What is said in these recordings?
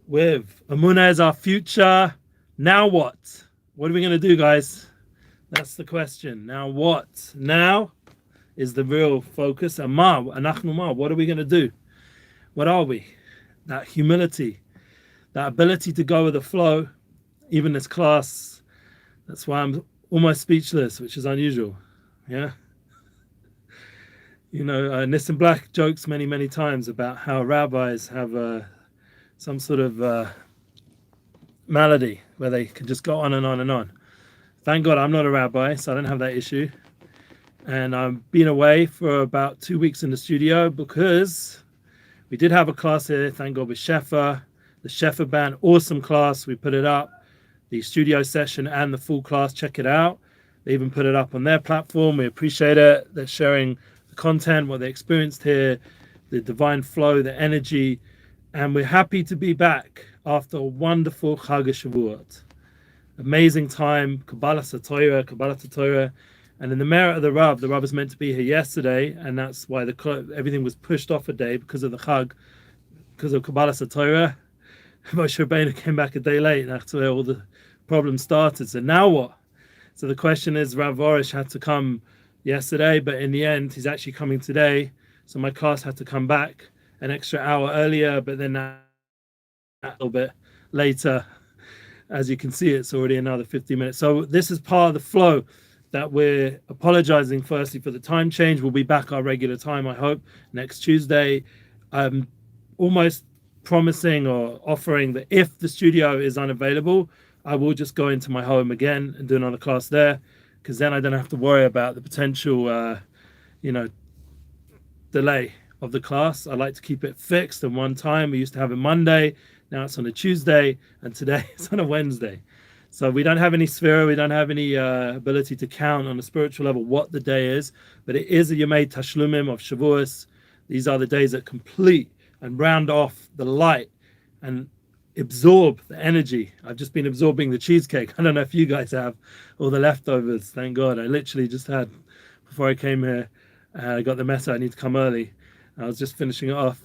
with Emuna as our future. Now what? What are we going to do, guys? That's the question. Now what? Now is the real focus. And what are we going to do? What are we? That humility, that ability to go with the flow, even this class. That's why I'm almost speechless, which is unusual. Yeah. You know, Nissan Black jokes many times about how rabbis have some sort of malady where they can just go on and on and on. Thank God I'm not a rabbi, so I don't have that issue. And I've been away for about 2 weeks in the studio because we did have a class here, thank God, with Shefa, the Shefa band, awesome class. We put it up, the studio session and the full class, check it out. They even put it up on their platform. We appreciate it. They're sharing the content, what they experienced here, the divine flow, the energy. And we're happy to be back after a wonderful Chag Shavuot. Amazing time, Kabbalah Torah. And in the merit of the Rav was meant to be here yesterday, and that's why everything was pushed off a day because of the Chag, because of Kabbalah Torah. Moshe Rabbeinu came back a day late, that's where all the problems started. So now what? So the question is, Rav Orish had to come yesterday, but in the end, he's actually coming today. So my class had to come back an extra hour earlier, but then a little bit later. As you can see, it's already another 50 minutes. So this is part of the flow that we're apologizing firstly for the time change. We'll be back our regular time, I hope, next Tuesday. I'm almost promising or offering that if the studio is unavailable, I will just go into my home again and do another class there, because then I don't have to worry about the potential, delay of the class. I like to keep it fixed in one time. We used to have it Monday, now it's on a Tuesday, and today it's on a Wednesday. So we don't have any sphere, we don't have any ability to count on a spiritual level what the day is, but it is a Yemei Tashlumim of Shavuos. These are the days that complete and round off the light and absorb the energy. I've just been absorbing the cheesecake. I don't know if you guys have all the leftovers. Thank God. I literally just had, before I came here, I got the message I need to come early. I was just finishing it off.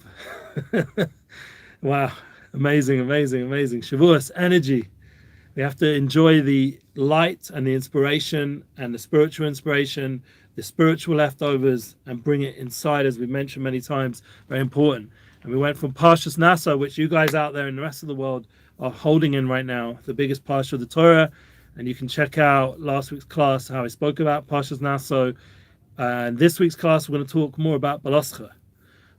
Wow. Amazing. Shavuos energy. We have to enjoy the light and the inspiration and the spiritual inspiration, the spiritual leftovers, and bring it inside, as we've mentioned many times. Very important. And we went from Parshas Naso, which you guys out there in the rest of the world are holding in right now, the biggest Parsha of the Torah. And you can check out last week's class, how I spoke about Parshas Naso. And this week's class, we're going to talk more about Baloscha.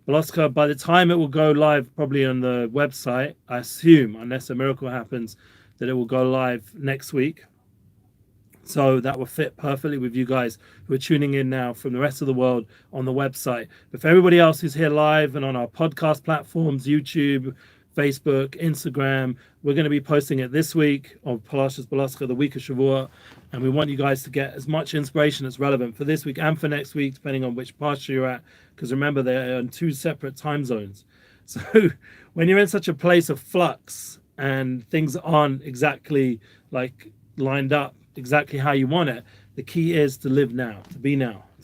Baloscha, by the time it will go live, probably on the website, I assume, unless a miracle happens, that it will go live next week. So that will fit perfectly with you guys who are tuning in now from the rest of the world on the website. But for everybody else who's here live and on our podcast platforms, YouTube, Facebook, Instagram, we're going to be posting it this week on Parashas Baloscha, the week of Shavuot. And we want you guys to get as much inspiration as relevant for this week and for next week, depending on which parsha you're at. Because remember, they're on 2 separate time zones. So when you're in such a place of flux and things aren't exactly like lined up exactly how you want it, the key is to live now, to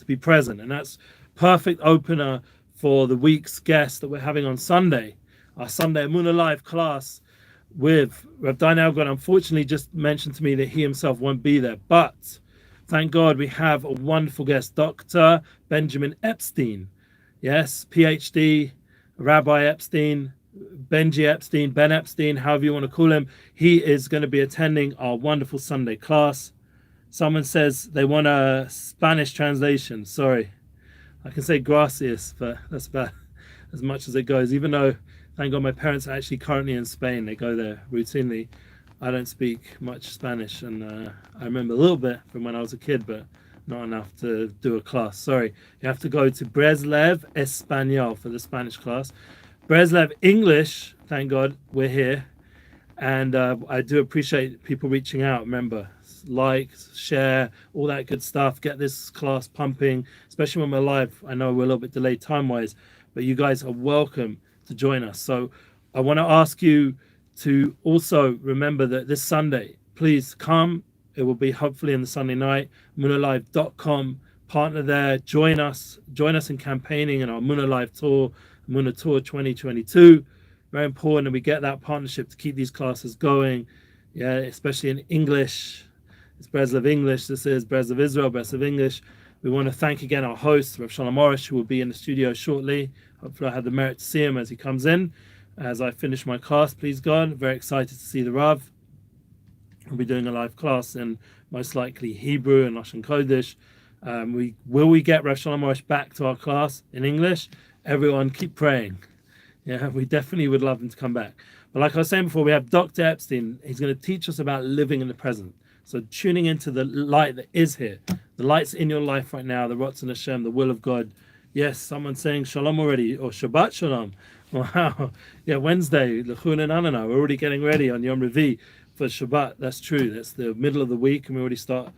be present. And that's perfect opener for the week's guest that we're having on Sunday, our Sunday Emunalive class with Rav Daniel God. Unfortunately, just mentioned to me that he himself won't be there, but thank God we have a wonderful guest, Dr. Benjamin Epstein. Yes, PhD, Rabbi Epstein, Benji Epstein, Ben Epstein, however you want to call him. He is going to be attending our wonderful Sunday class. Someone says they want a Spanish translation. Sorry, I can say gracias, but that's about as much as it goes. Even though, thank God, my parents are actually currently in Spain. They go there routinely. I don't speak much Spanish, and I remember a little bit from when I was a kid, but not enough to do a class. Sorry, you have to go to Breslev Español for the Spanish class. Breslev English, thank God, we're here. And I do appreciate people reaching out. Remember, like, share, all that good stuff. Get this class pumping, especially when we're live. I know we're a little bit delayed time-wise, but you guys are welcome to join us. So I want to ask you to also remember that this Sunday, please come. It will be hopefully in the Sunday night, Emunalive.com. Partner there. Join us in campaigning in our Emunalive Tour, Emuna Tour 2022. very important that we get that partnership to keep these classes going. Yeah, especially in English. It's Breslov English. This is Breslov Israel, Breslov English. We want to thank again our host, Rav Shalom Orish, who will be in the studio shortly. Hopefully I have the merit to see him as he comes in. As I finish my class, please God. Very excited to see the Rav. We'll be doing a live class in most likely Hebrew and Lashon Kodesh. Will we get Rav Shalom Orish back to our class in English? Everyone keep praying. Yeah, we definitely would love him to come back. But like I was saying before, we have Dr. Epstein. He's going to teach us about living in the present. So tuning into the light that is here. The light's in your life right now, the Ratzon Hashem, the will of God. Yes, someone's saying Shalom already, or Shabbat Shalom. Wow. Yeah, Wednesday, L'chun and Anana. We're already getting ready on Yom Revi for Shabbat. That's true. That's the middle of the week, and we already start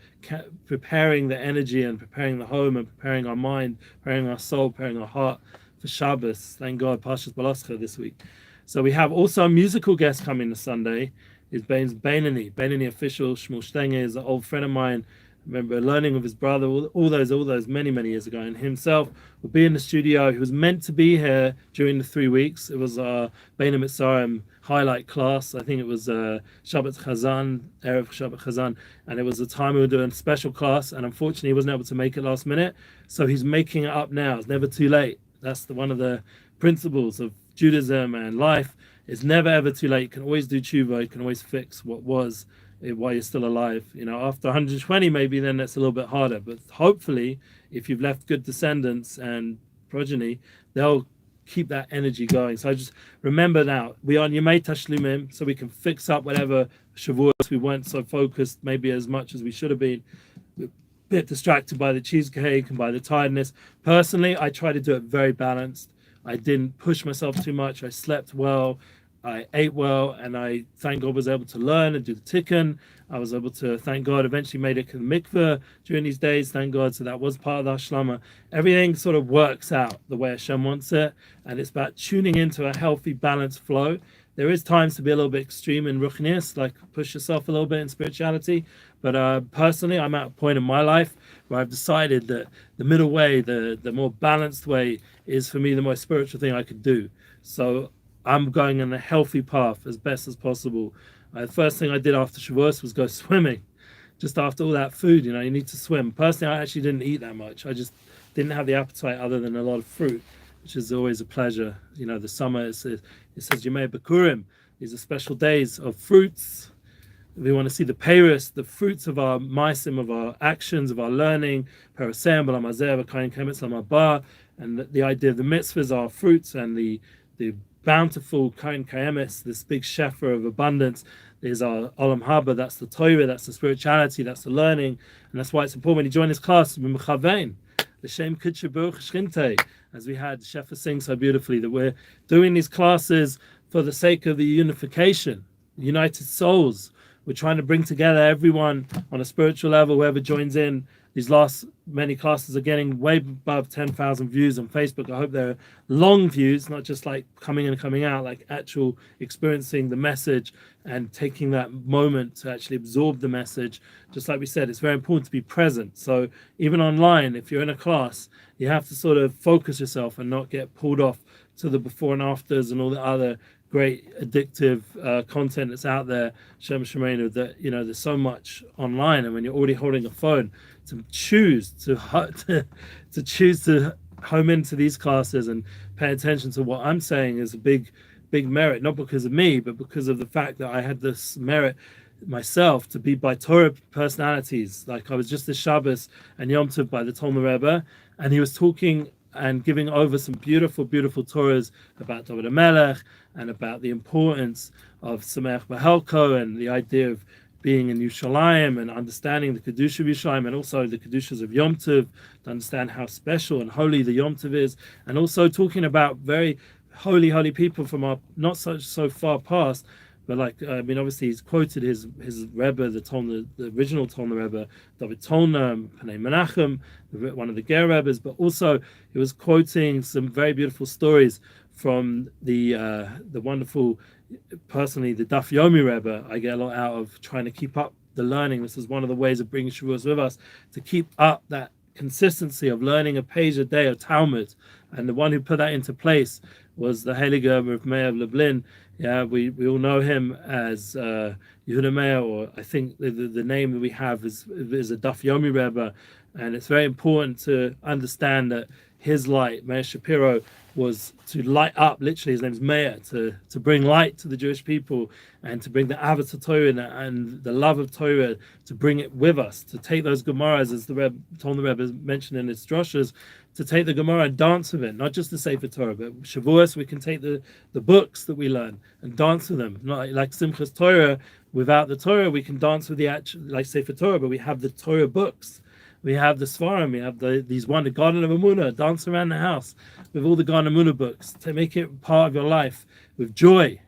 preparing the energy and preparing the home and preparing our mind, preparing our soul, preparing our heart for Shabbos. Thank God, Parshas Baloscha this week. So we have also a musical guest coming this Sunday. Is Beinani official. Shmuel Stenger is an old friend of mine. I remember learning with his brother all those many years ago. And himself will be in the studio. He was meant to be here during the 3 weeks. It was our Bein HaMitzarim highlight class. I think it was Shabbat Chazan, Erev Shabbat Chazan. And it was the time we were doing a special class. And unfortunately, he wasn't able to make it last minute. So he's making it up now. It's never too late. That's one of the principles of Judaism and life. It's never ever too late. You can always do tshuva. You can always fix what was while you're still alive. You know, after 120, maybe then that's a little bit harder. But hopefully, if you've left good descendants and progeny, they'll keep that energy going. So I just remember now, we are on Yemei Tashlumim, so we can fix up whatever Shavuos we weren't so focused, maybe as much as we should have been. A bit distracted by the cheesecake and by the tiredness. Personally, I try to do it very balanced. I didn't push myself too much. I slept well. I ate well, and I, thank God, was able to learn and do the tikkun. I was able to, thank God, eventually made it to the mikveh during these days, thank God. So that was part of the hashlama. Everything sort of works out the way Hashem wants it, and it's about tuning into a healthy, balanced flow. There is times to be a little bit extreme in ruchnius, like push yourself a little bit in spirituality. But personally, I'm at a point in my life where I've decided that the middle way, the more balanced way, is for me the most spiritual thing I could do. So I'm going on a healthy path as best as possible. The first thing I did after Shavuos was go swimming. Just after all that food, you know, you need to swim. Personally, I actually didn't eat that much. I just didn't have the appetite other than a lot of fruit, which is always a pleasure. You know, the summer, it says Yemei Bikurim. These are special days of fruits. We want to see the peiros, the fruits of our maisim, of our actions, of our learning. Parasem, B'lamazeh, V'kayin Kemetz, Lamabah. And the idea of the mitzvahs are fruits, and the bountiful kain kayemis, this big shefer of abundance, is our olam haba. That's the Torah, that's the spirituality, that's the learning, and that's why it's important when you join this class, l'shem kidshei baruch shchintei, as we had Shefa sing so beautifully, that we're doing these classes for the sake of the unification, united souls. We're trying to bring together everyone on a spiritual level, whoever joins in. These last many classes are getting way above 10,000 views on Facebook. I hope they're long views, not just like coming in and coming out, like actual experiencing the message and taking that moment to actually absorb the message. Just like we said, it's very important to be present. So even online, if you're in a class, you have to sort of focus yourself and not get pulled off to the before and afters and all the other great addictive content that's out there. Shem Shemenu, that, you know, there's so much online, and when you're already holding a phone, to choose to home into these classes and pay attention to what I'm saying is a big merit, not because of me, but because of the fact that I had this merit myself to be by Torah personalities. Like I was just this Shabbos and Yom Tov by the Talmud Rebbe, and he was talking and giving over some beautiful Torahs about David HaMelech and about the importance of Sameach B'Helko and the idea of being in Yerushalayim and understanding the Kedusha of Yerushalayim, and also the Kedushas of Yom Tov, to understand how special and holy the Yom Tov is, and also talking about very holy people from our not so far past. But like, I mean, obviously he's quoted his Rebbe, the original Talmud Rebbe, David Tolner, Panei Menachem, one of the Ger Rebbes, but also he was quoting some very beautiful stories from the wonderful, personally, the Daf Yomi Rebbe. I get a lot out of trying to keep up the learning. This is one of the ways of bringing Shavuos with us, to keep up that consistency of learning a page a day of Talmud. And the one who put that into place was the Heilige Rav Meir of Lublin. Yeah, we all know him as Yehuda Meir, or I think the name that we have is a Daf Yomi Rebbe, and it's very important to understand that his light, Meir Shapiro, was to light up, literally his name's Meir, to bring light to the Jewish people and to bring the Ahavas Torah and the love of Torah, to bring it with us, to take those Gemaras, as the Rebbe told the Rebbe mentioned in his droshes, to take the Gemara and dance with it, not just the Sefer Torah, but Shavuos, we can take the books that we learn and dance with them. Not like Simchas Torah, without the Torah, we can dance with the actual, like Sefer Torah, but we have the Torah books. We have the Svarim, we have the Garden of Emuna, dance around the house with all the Garden of Emuna books, to make it part of your life with joy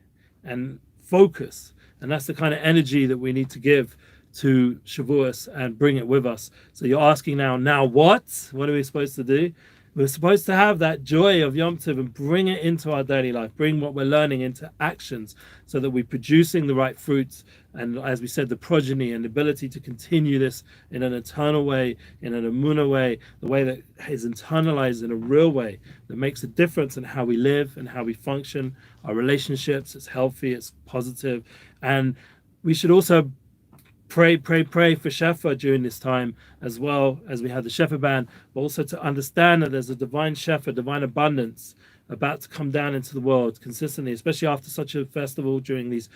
and focus. And that's the kind of energy that we need to give to Shavuos and bring it with us. So you're asking now what? What are we supposed to do? We're supposed to have that joy of Yom Tov and bring it into our daily life, bring what we're learning into actions, so that we're producing the right fruits. And as we said, the progeny and the ability to continue this in an eternal way, in an Emuna way, the way that is internalized in a real way, that makes a difference in how we live and how we function, our relationships. It's healthy, it's positive. And we should also pray for Shefa during this time, as well as we have the Shefa ban, but also to understand that there's a divine Shefa, divine abundance about to come down into the world consistently, especially after such a festival during these,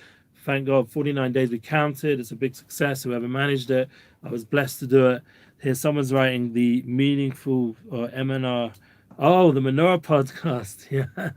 thank God, 49 days we counted. It's a big success, whoever managed it. I was blessed to do it. Here someone's writing the meaningful Emuna, the Menorah podcast. Yeah,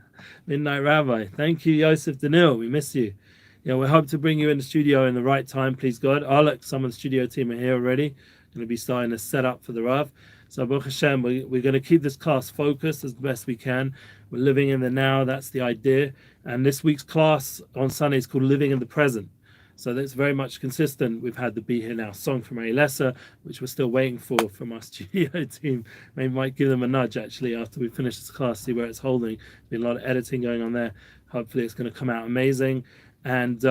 Midnight Rabbi. Thank you, Yosef Danil. We miss you. Yeah, we hope to bring you in the studio in the right time, please God. Alec, some of the studio team are here already. Going to be starting to set up for the Rav. So Baruch Hashem, we're going to keep this class focused as best we can. We're living in the now, that's the idea. And this week's class on Sunday is called Living in the Present. So that's very much consistent. We've had the Be Here Now song from Ari Lesser, which we're still waiting for from our studio team. Maybe might give them a nudge, actually, after we finish this class, see where it's holding. Been a lot of editing going on there. Hopefully it's going to come out amazing. And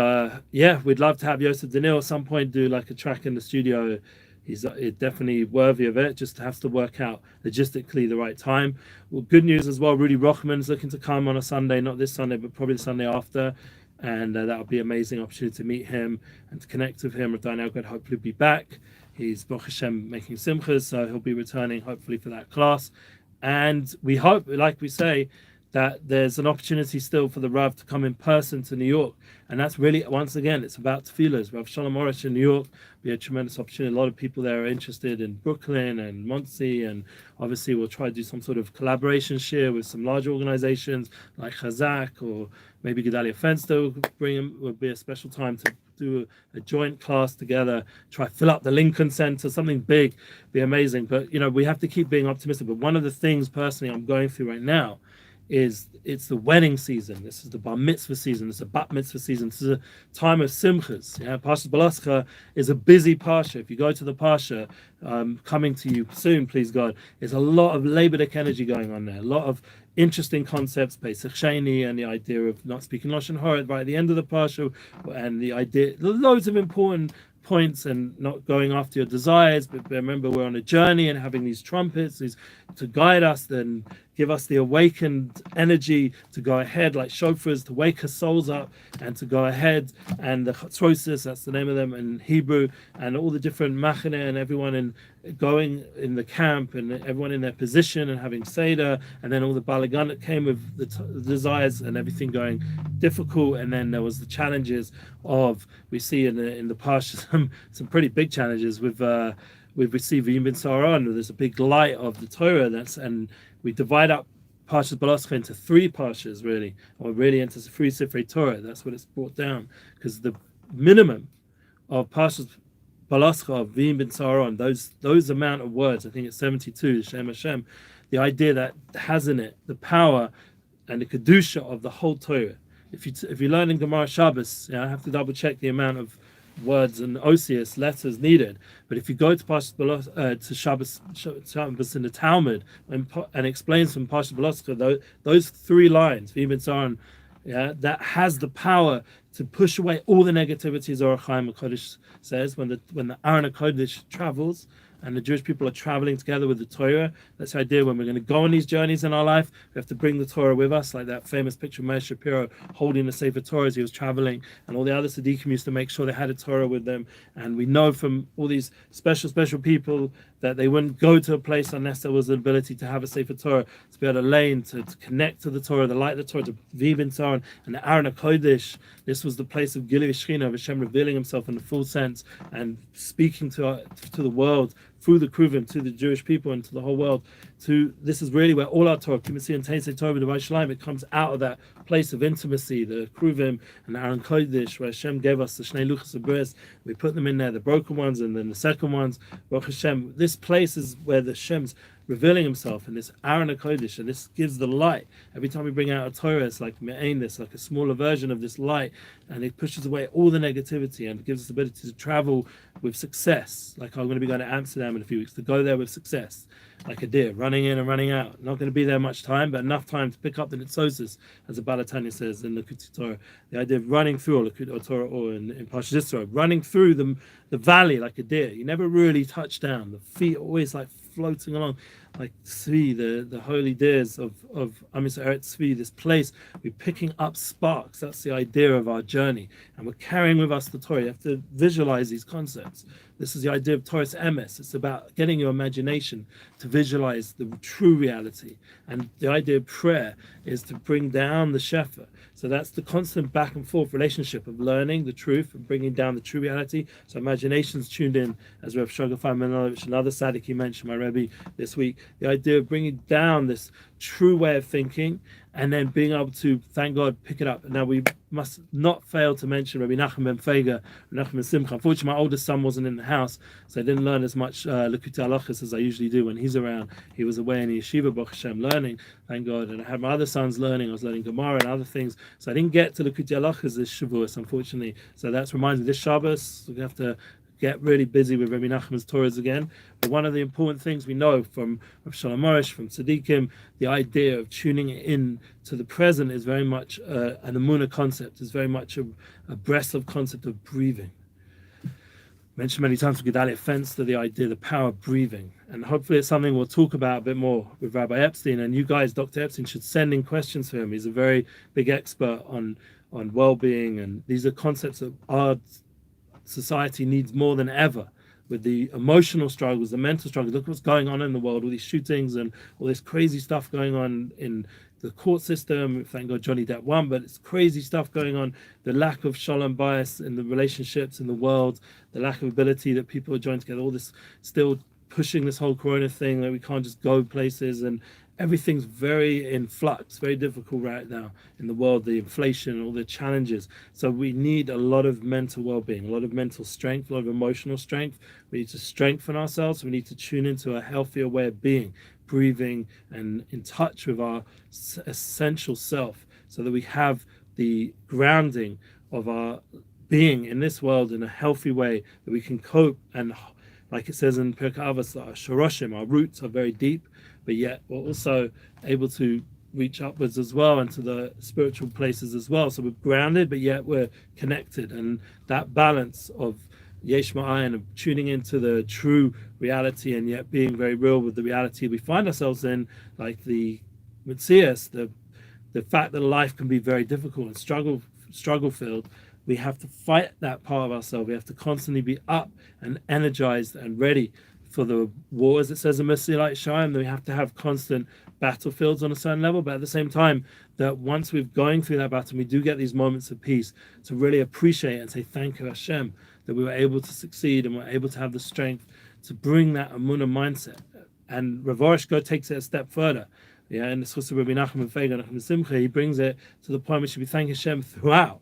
we'd love to have Yosef Danil at some point do like a track in the studio. He's definitely worthy of it, just has to work out logistically the right time. Well, good news as well, Rudy Rochman's looking to come on a Sunday, not this Sunday, but probably the Sunday after. And that'll be an amazing opportunity to meet him and to connect with him. Radan Elgad hopefully be back. He's Baruch Hashem making simchas, so he'll be returning hopefully for that class. And we hope, like we say, that there's an opportunity still for the Rav to come in person to New York. And that's really, once again, it's about tefillas. Rav Shalom Arush in New York be a tremendous opportunity. A lot of people there are interested in Brooklyn and Monsey, and obviously we'll try to do some sort of collaboration share with some larger organizations like Chazak or maybe Gedalia Fenster. Will be a special time to do a joint class together, try to fill up the Lincoln Center, something big, be amazing. But, we have to keep being optimistic. But one of the things personally I'm going through right now is it's the wedding season. This is the bar mitzvah season. It's a bat mitzvah season. This is a time of simchas. Parshat Balascha is a busy parsha. If you go to the parsha, coming to you soon, please God, there's a lot of Labadic energy going on there. A lot of interesting concepts, Pesach Sheni, and the idea of not speaking Lashon Hara right at the end of the parsha, and the idea, loads of important points, and not going after your desires, but remember we're on a journey, and having these trumpets is to guide us, then give us the awakened energy to go ahead, like shofars, to wake our souls up and to go ahead. And the chatzrosis, that's the name of them in Hebrew, and all the different machane and everyone going in the camp, and everyone in their position and having seder, and then all the balagan that came with the desires and everything going difficult. And then there was the challenges of, we see in the parsha some pretty big challenges with we've received Yim Saran. There's a big light of the Torah, and we divide up Parshas Balascha into three parshas, really, or really into three Sifrei Torah. That's what it's brought down, because the minimum of Parshas Balascha of Yim Saran, those amount of words, I think it's 72, Shem Hashem, the idea that has in it the power and the kedusha of the whole Torah. If you learn in Gemara Shabbos, I have to double check the amount of words and osius letters needed, but if you go to to Shabbos in the Talmud and explains from Parshas Balascha those three lines, that has the power to push away all the negativities. Or Chaim HaKodesh says when the Aron HaKodesh travels and the Jewish people are traveling together with the Torah. That's the idea. When we're going to go on these journeys in our life, we have to bring the Torah with us, like that famous picture of Meir Shapiro holding the Sefer Torah as he was traveling, and all the other tzaddikim used to make sure they had a Torah with them. And we know from all these special people that they wouldn't go to a place unless there was the ability to have a Sefer Torah, to be able to lane, to connect to the Torah, the light of the Torah, to vive in Torah. And the Aron HaKodesh, this was the place of Gilui Shechina, of Hashem revealing himself in the full sense and speaking to the world through the Kruvim, to the Jewish people and to the whole world. This is really where all our Torah, Kimasi and Teisei Torah, it comes out of that place of intimacy, the Kruvim and the Aron Kodesh, where Hashem gave us the Shnei Luchos HaBris. We put them in there, the broken ones and then the second ones. Baruch Hashem, this place is where the Hashem's revealing himself in this Aron HaKodesh, and this gives the light. Every time we bring out a Torah, it's like me'ain, this like a smaller version of this light, and it pushes away all the negativity and gives us the ability to travel with success. Like I'm going to be going to Amsterdam in a few weeks, to go there with success, like a deer, running in and running out. Not going to be there much time, but enough time to pick up the Nitzosis, as the Balatanya says in the Likutei Torah. The idea of running through, or Likutei Torah, or in Parshas Yisro, running through the valley like a deer. You never really touch down. The feet are always like floating along, like Tzvi, the holy days of Am Yisrael Tzvi, this place. We're picking up sparks. That's the idea of our journey, and we're carrying with us the Torah. You have to visualize these concepts. This is the idea of Torah's emes. It's about getting your imagination to visualize the true reality, and the idea of prayer is to bring down the shefa. So that's the constant back and forth relationship of learning the truth and bringing down the true reality. So imagination's tuned in, as Reb Shogafai Menovich, another tzaddik he mentioned, my Rebbe, this week. The idea of bringing down this true way of thinking and then being able to, thank God, pick it up. Now we must not fail to mention Rabbi Nachum ben Feiga, Nachum ben Simcha. Unfortunately, my oldest son wasn't in the house, so I didn't learn as much Likutei Halachos as I usually do when he's around. He was away in the yeshiva, Baruch Hashem, learning, thank God. And I had my other sons learning. I was learning Gemara and other things, so I didn't get to Likutei Halachos this Shavuos, unfortunately. So that reminds me, this Shabbos, we're going to have to get really busy with Rabbi Nachman's Torahs again. But one of the important things we know from Rav Shalom Arush, from Tzaddikim, the idea of tuning in to the present is very much an Emuna concept, is very much a breath of concept of breathing. Mentioned many times from Gedalia Fence to the idea, the power of breathing. And hopefully it's something we'll talk about a bit more with Rabbi Epstein. And you guys, Dr. Epstein, should send in questions to him. He's a very big expert on well-being, and these are concepts that our society needs more than ever, with the emotional struggles, the mental struggles. Look what's going on in the world, all these shootings and all this crazy stuff going on in the court system. Thank God Johnny Depp won, but it's crazy stuff going on. The lack of shalom bias in the relationships in the world, the lack of ability that people are joining together, all this still pushing this whole corona thing that we can't just go places, and everything's very in flux, very difficult right now in the world, the inflation, all the challenges. So we need a lot of mental well-being, a lot of mental strength, a lot of emotional strength. We need to strengthen ourselves. We need to tune into a healthier way of being, breathing, and in touch with our essential self, so that we have the grounding of our being in this world in a healthy way, that we can cope. And like it says in Pirkei Avos, our shoroshim, our roots are very deep, but yet we're also able to reach upwards as well into the spiritual places as well. So we're grounded, but yet we're connected. And that balance of yesh ma'ayin, of tuning into the true reality and yet being very real with the reality we find ourselves in, like the Metzias, the fact that life can be very difficult and struggle filled. We have to fight that part of ourselves. We have to constantly be up and energized and ready for the war, as it says in Mesilat Yeshayaim, that we have to have constant battlefields on a certain level, but at the same time, that once we're going through that battle, we do get these moments of peace to really appreciate and say, thank you, Hashem, that we were able to succeed and we're able to have the strength to bring that Emuna mindset. And Rav Orishko takes it a step further. Yeah, and the Chus of Rabbi Nachum and Feiga, Nachum and Simcha, he brings it to the point where we should be thanking Hashem throughout.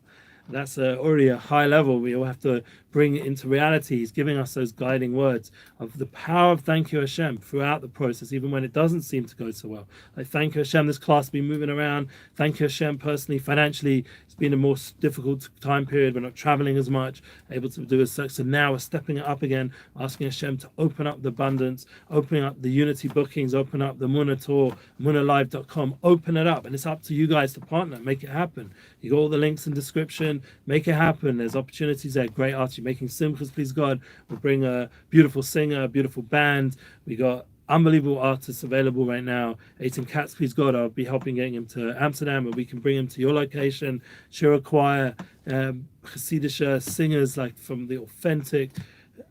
That's already a high level. We all have to bring it into reality. He's giving us those guiding words of the power of thank you Hashem throughout the process, even when it doesn't seem to go so well. Like, thank you Hashem, this class has been moving around. Thank you Hashem, personally, financially, it's been a more difficult time period. We're not traveling as much, able to do as such. So now we're stepping it up again, asking Hashem to open up the abundance, opening up the Unity bookings, open up the Emuna Tour, Emunalive.com, open it up. And it's up to you guys to partner, make it happen. You got all the links in the description. event, make it happen. There's opportunities there, great artists. You're making simchas, please God. We'll bring a beautiful singer, a beautiful band. We got unbelievable artists available right now. Eitan Katz, please God, I'll be helping getting him to Amsterdam, and we can bring him to your location. Shira choir, Hasidic singers like from the authentic,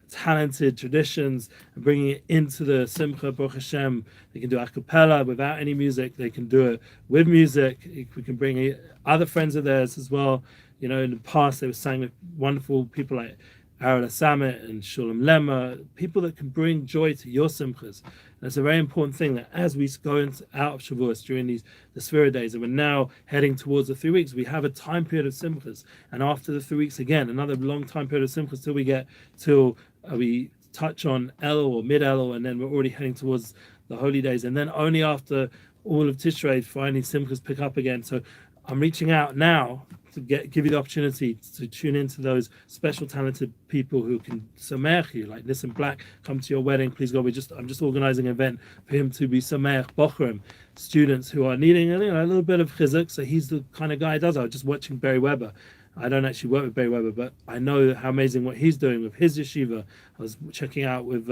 talented traditions, and bringing it into the Simcha, Baruch Hashem. They can do a cappella without any music. They can do it with music. We can bring other friends of theirs as well. You know, in the past, they were sang with wonderful people like Arla Samet and Shulam Lema, people that can bring joy to your simchas. And it's a very important thing that as we go out of Shavuos during the Sphira days, and we're now heading towards the 3 weeks, we have a time period of simchas. And after the 3 weeks, again, another long time period of simchas till we get till we touch on Elul or mid Elul, and then we're already heading towards the holy days. And then only after all of Tishrei, finally simchas pick up again. So I'm reaching out now to give you the opportunity to tune into those special talented people who can sameach you, like Nissan Black, come to your wedding, please God. I'm just organizing an event for him to be sameach bochrim, students who are needing a little bit of chizuk. So he's the kind of guy who does it. I was just watching Barry Weber. I don't actually work with Barry Weber, but I know how amazing what he's doing with his yeshiva. I was checking out with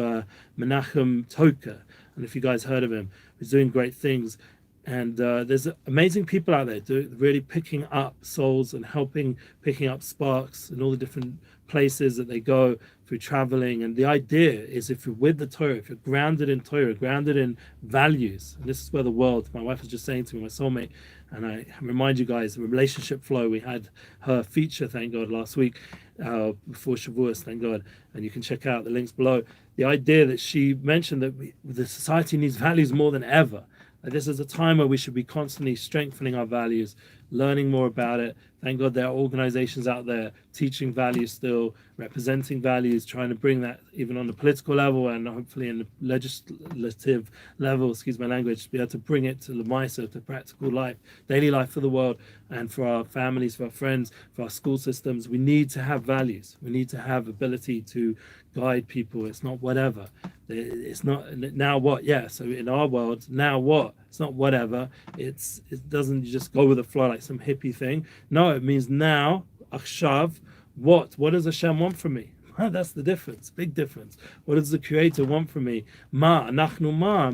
Menachem Toka, and if you guys heard of him, he's doing great things. And there's amazing people out there really picking up souls and picking up sparks in all the different places that they go through traveling. And the idea is, if you're with the Torah, if you're grounded in Torah, grounded in values, and this is where the world, my wife was just saying to me, my soulmate, and I remind you guys, the relationship flow, we had her feature, thank God, last week before Shavuos, thank God, and you can check out the links below. The idea that she mentioned that the society needs values more than ever. This is a time where we should be constantly strengthening our values, learning more about it. Thank God there are organizations out there teaching values still, representing values, trying to bring that even on the political level and hopefully in the legislative level, excuse my language, to be able to bring it to the Maisa, to practical life, daily life for the world and for our families, for our friends, for our school systems. We need to have values. We need to have ability to guide people. It's not whatever. It's not now what? Yeah, so in our world, now what? It's not whatever. It doesn't just go with the flow like some hippie thing. No, it means now, akshav, what? What does Hashem want from me? That's the difference, big difference. What does the Creator want from me? Anachnu ma,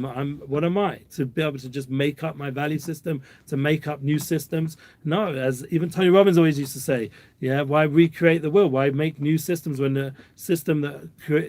what am I? To be able to just make up my value system, to make up new systems? No, as even Tony Robbins always used to say, yeah, why recreate the will? Why make new systems when the system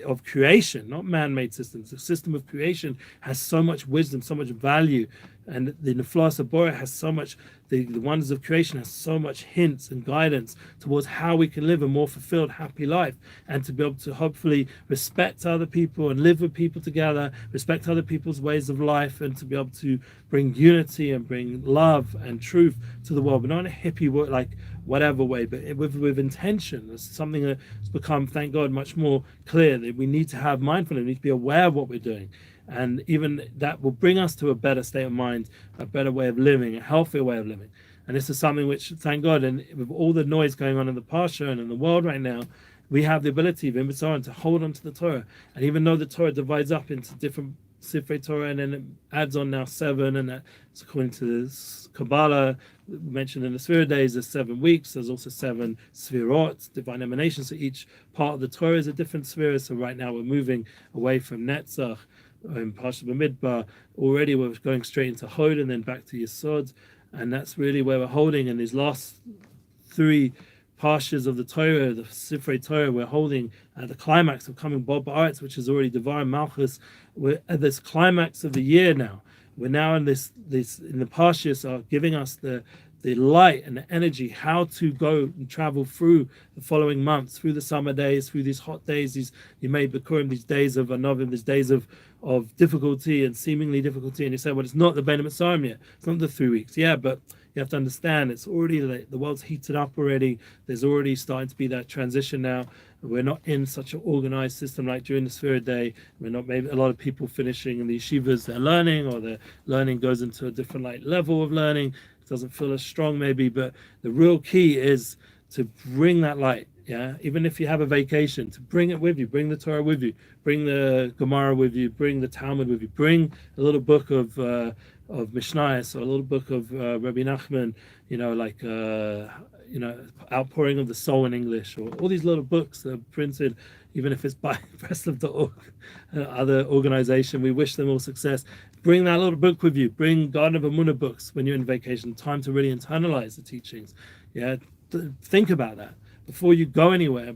of creation, not man-made systems, the system of creation has so much wisdom, so much value, and the Neflas Abora has so much, the wonders of creation has so much hints and guidance towards how we can live a more fulfilled, happy life, and to be able to hopefully respect other people and live with people together, respect other people's ways of life, and to be able to bring unity and bring love and truth to the world, but not in a hippie way, like whatever way, but with intention. It's something that's become, thank God, much more clear that we need to have mindfulness, we need to be aware of what we're doing. And even that will bring us to a better state of mind, a better way of living, a healthier way of living. And this is something which, thank God, and with all the noise going on in the Parsha and in the world right now, we have the ability of to hold on to the Torah. And even though the Torah divides up into different Sifrei Torah, and then it adds on now 7, and that's according to the Kabbalah mentioned in the Sphira days, there's 7 weeks. There's also 7 Sphirot, divine emanations. So each part of the Torah is a different Sphira. So right now we're moving away from Netzach in Parsha Bamidbar. Already we're going straight into Hod and then back to Yesod, and that's really where we're holding in these last 3 Parshas of the Torah, the Sifrei Torah. We're holding at the climax of coming Bob Ba'aretz, which is already Devar Malchus. We're at this climax of the year now. We're now in this in the Parshas are giving us the light and the energy, how to go and travel through the following months, through the summer days, through these hot days, these Yemei Bikurim, these days of Anovim, these days of difficulty and seemingly difficulty. And you say, well, it's not the Ben Mitzrayim yet. It's not the 3 weeks. Yeah, but you have to understand, it's already like the world's heated up already. There's already starting to be that transition now. We're not in such an organized system like during the Sphira day. We're not, maybe a lot of people finishing in the yeshivas, they're learning, or their learning goes into a different level of learning. It doesn't feel as strong maybe, but the real key is to bring that light. Yeah, even if you have a vacation, to bring it with you, bring the Torah with you, bring the Gemara with you, bring the Talmud with you, bring a little book of of Mishnayos, or a little book of Rabbi Nachman, like Outpouring of the Soul in English, or all these little books that are printed, even if it's by Breslov.org, other organization. We wish them all success. Bring that little book with you. Bring Garden of Emuna books when you're in vacation. Time to really internalize the teachings. Yeah, think about that before you go anywhere.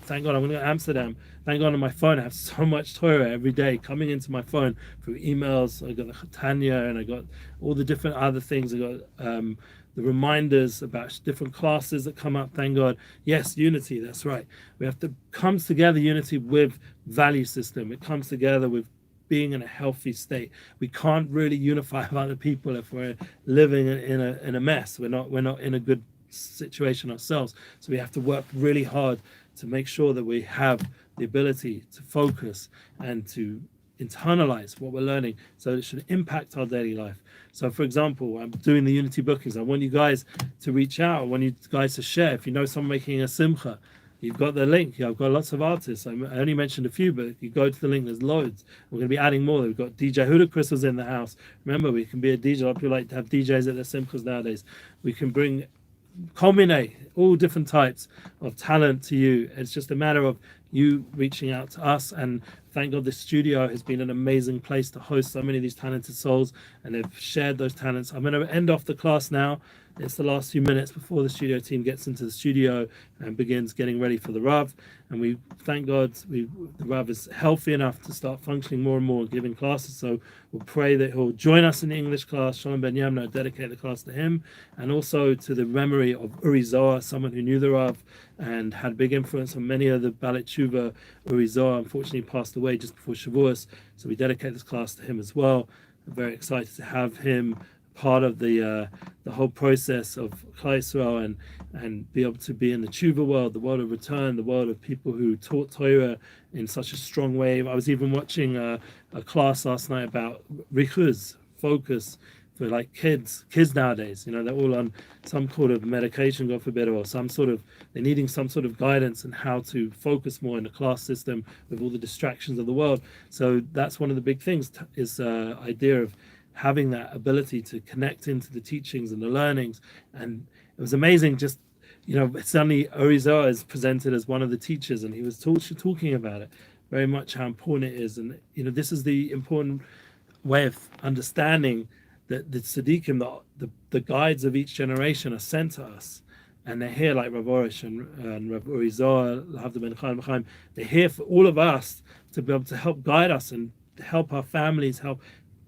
Thank God, I'm going to go to Amsterdam. Thank God on my phone I have so much Torah every day coming into my phone through emails. I got the Chatanya, and I got all the different other things. I got the reminders about different classes that come up. Thank God. Yes, unity, that's right. We have to come together, unity with value system. It comes together with being in a healthy state. We can't really unify with other people if we're living in a mess. We're not in a good situation ourselves. So we have to work really hard to make sure that we have the ability to focus and to internalize what we're learning, so it should impact our daily life. So for example, I'm doing the unity bookings. I want you guys to reach out. I want you guys to share. If you know someone making a simcha, you've got the link. I've got lots of artists. I only mentioned a few, but if you go to the link, there's loads. We're going to be adding more. We've got DJ Hudakris was in the house. Remember, we can be a DJ. A lot of people like to have DJs at their simchas nowadays. We can culminate all different types of talent to you. It's just a matter of you reaching out to us, and thank God this studio has been an amazing place to host so many of these talented souls, and they've shared those talents. I'm going to end off the class now. It's the last few minutes before the studio team gets into the studio and begins getting ready for the Rav. And we thank God the Rav is healthy enough to start functioning more and more, giving classes. So we'll pray that he'll join us in the English class. Shalom Ben Yamna, dedicate the class to him, and also to the memory of Uri Zohar, someone who knew the Rav and had big influence on many of the Balet Tshuva. Uri Zohar unfortunately passed away just before Shavuos, so we dedicate this class to him as well. I'm very excited to have him part of the whole process of Klal Yisrael, and be able to be in the tshuva world, the world of return, the world of people who taught Torah in such a strong way. I was even watching a class last night about richuz, focus, for like kids nowadays. They're all on some sort of medication, God forbid, or they're needing some sort of guidance on how to focus more in the class system with all the distractions of the world. So that's one of the big things, is idea of having that ability to connect into the teachings and the learnings. And it was amazing, just suddenly Uri Zohar is presented as one of the teachers, and he was talking about it very much, how important it is. And this is the important way of understanding that the tzaddikim, the guides of each generation, are sent to us, and they're here, like Rav Orish and Rav Uri Zohar, they're here for all of us to be able to help guide us and help our families, help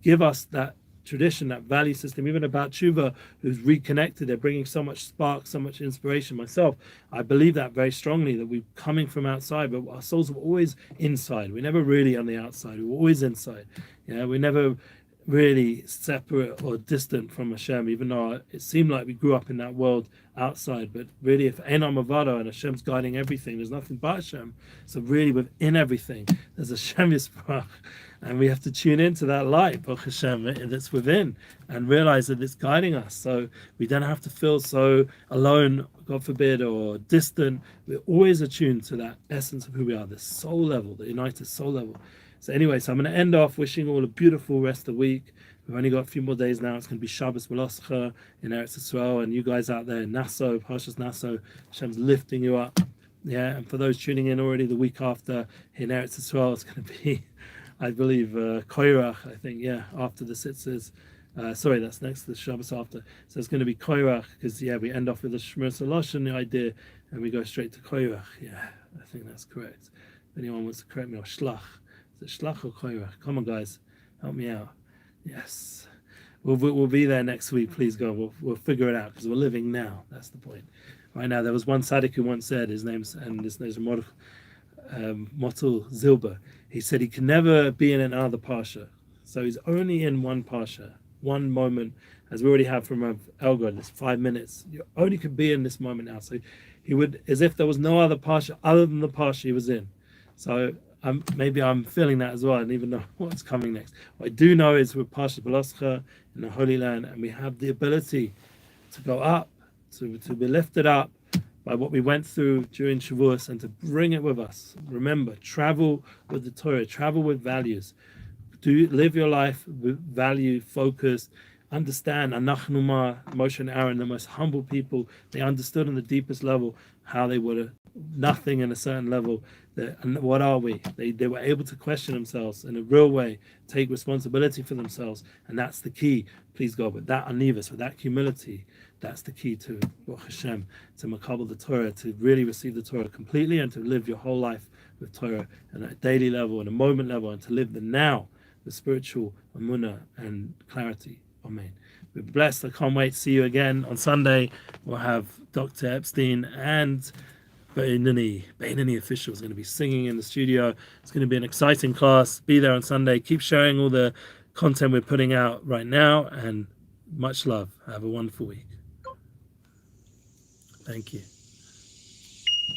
give us that tradition, that value system, even about tshuva, who's reconnected. They're bringing so much spark, so much inspiration. Myself, I believe that very strongly, that we're coming from outside, but our souls were always inside. We're never really on the outside. We were always inside. We never really separate or distant from Hashem, even though it seemed like we grew up in that world outside. But really, if Einam Avado and Hashem's guiding everything, there's nothing but Hashem. So really, within everything, there's Hashem Yisparach. And we have to tune into that light, Baruch Hashem, that's within, and realize that it's guiding us. So we don't have to feel so alone, God forbid, or distant. We're always attuned to that essence of who we are, the soul level, the united soul level. So anyway, I'm going to end off wishing all a beautiful rest of the week. We've only got a few more days now. It's going to be Shabbos Meloscha in Eretz Yisrael, and you guys out there in Nassau, Parshas Nassau, Hashem's lifting you up. Yeah, and for those tuning in already the week after in Eretz Yisrael, it's going to be, I believe, Koirach, I think, after the Sitzes. Sorry, that's next to the Shabbos after. So it's going to be Koirach, because, we end off with the Shmir Saloshan, the idea, and we go straight to Koirach. Yeah, I think that's correct. If anyone wants to correct me, or Shlach. Is it Shlach or Koirach? Come on, guys, help me out. Yes. We'll be there next week, please God. We'll figure it out, because we're living now. That's the point. Right now, there was one tzaddik who once said, his name's Motul Zilber. He said he can never be in another parsha, so he's only in one parsha, one moment, as we already have from Rav Elgon. It's 5 minutes. You only could be in this moment now. So he would, as if there was no other parsha other than the parsha he was in. So maybe I'm feeling that as well, and even know what's coming next. What I do know is we're Parshat Beloscha in the Holy Land, and we have the ability to go up, to be lifted up by what we went through during Shavuos, and to bring it with us. Remember, travel with the Torah, travel with values, live your life with value, focus, understand. Anachnuma, Moshe and Aaron, the most humble people, they understood on the deepest level how they were nothing in a certain level. And what are we? They were able to question themselves in a real way, take responsibility for themselves, and that's the key. Please God, with that anivus, with that humility, that's the key to You Hashem, to makabel the Torah, to really receive the Torah completely, and to live your whole life with Torah on a daily level, on a moment level, and to live the now, the spiritual Emuna and clarity. Amen. We're blessed. I can't wait to see you again on Sunday. We'll have Dr. Epstein and Beinani officials going to be singing in the studio. It's going to be an exciting class. Be there on Sunday. Keep sharing all the content we're putting out right now, and much love. Have a wonderful week. Thank you.